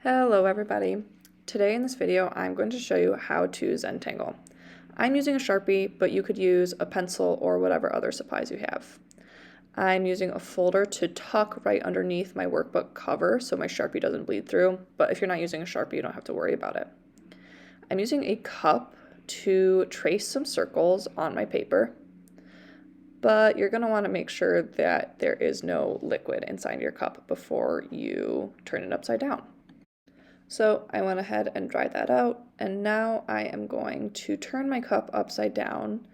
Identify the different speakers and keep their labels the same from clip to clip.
Speaker 1: Hello everybody. Today in this video I'm going to show you how to Zentangle. I'm using a Sharpie, but you could use a pencil or whatever other supplies you have. I'm using a folder to tuck right underneath my workbook cover so my Sharpie doesn't bleed through, but if you're not using a Sharpie you don't have to worry about it. I'm using a cup to trace some circles on my paper, but you're going to want to make sure that there is no liquid inside your cup before you turn it upside down. So I went ahead and dried that out, and now I am going to turn my cup upside down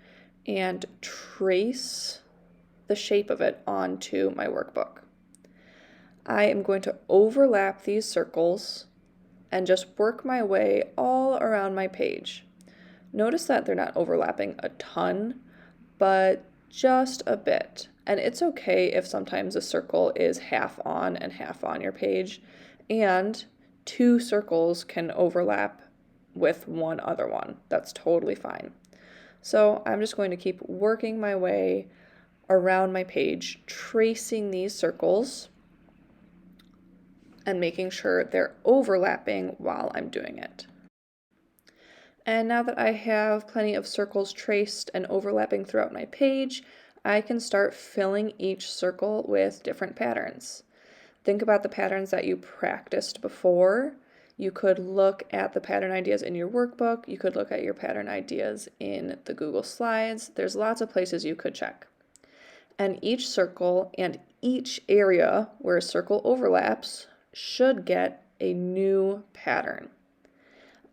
Speaker 1: and trace the shape of it onto my workbook. I am going to overlap these circles and just work my way all around my page. Notice that they're not overlapping a ton, but just a bit. And it's okay if sometimes a circle is half on and half on your page, and two circles can overlap with one other one. That's totally fine. So I'm just going to keep working my way around my page, tracing these circles and making sure they're overlapping while I'm doing it. And now that I have plenty of circles traced and overlapping throughout my page, I can start filling each circle with different patterns. Think about the patterns that you practiced before. You could look at the pattern ideas in your workbook. You could look at your pattern ideas in the Google Slides. There's lots of places you could check. And each circle and each area where a circle overlaps should get a new pattern.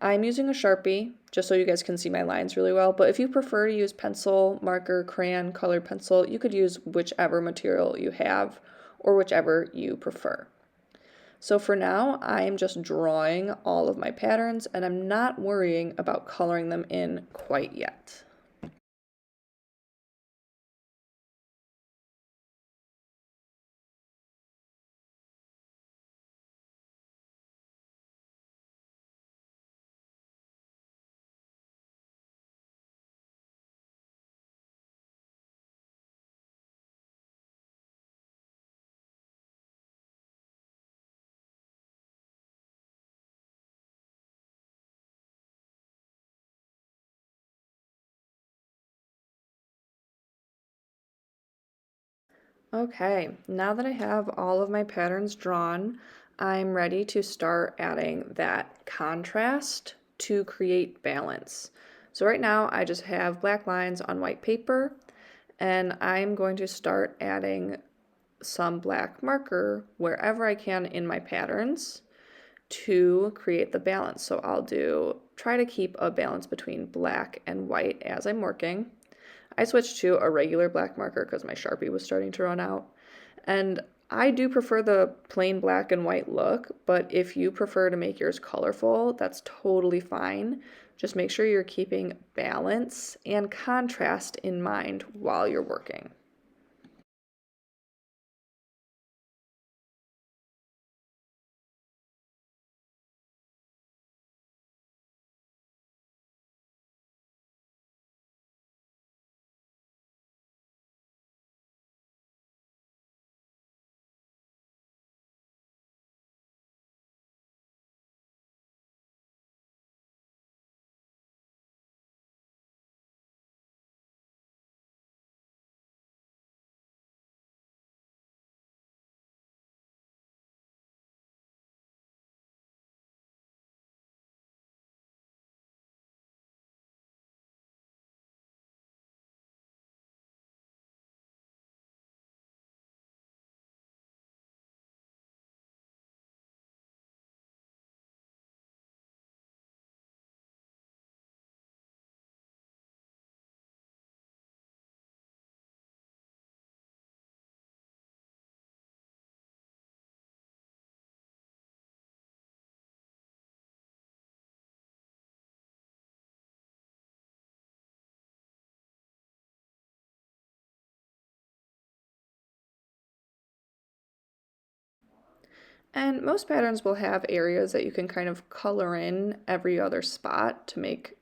Speaker 1: I'm using a Sharpie just so you guys can see my lines really well, but if you prefer to use pencil, marker, crayon, colored pencil, you could use whichever material you have or whichever you prefer. So for now, I'm just drawing all of my patterns and I'm not worrying about coloring them in quite yet. Okay, now that I have all of my patterns drawn, I'm ready to start adding that contrast to create balance. So right now I just have black lines on white paper, and I'm going to start adding some black marker wherever I can in my patterns to create the balance. So I'll try to keep a balance between black and white as I'm working. I switched to a regular black marker because my Sharpie was starting to run out. And I do prefer the plain black and white look, but if you prefer to make yours colorful, that's totally fine. Just make sure you're keeping balance and contrast in mind while you're working. And most patterns will have areas that you can kind of color in every other spot to make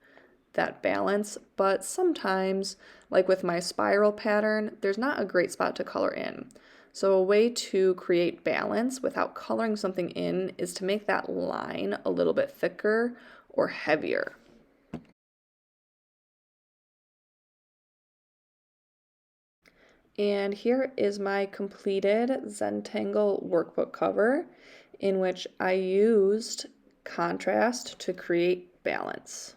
Speaker 1: that balance, but sometimes, like with my spiral pattern, there's not a great spot to color in. So a way to create balance without coloring something in is to make that line a little bit thicker or heavier. And here is my completed Zentangle workbook cover in which I used contrast to create balance.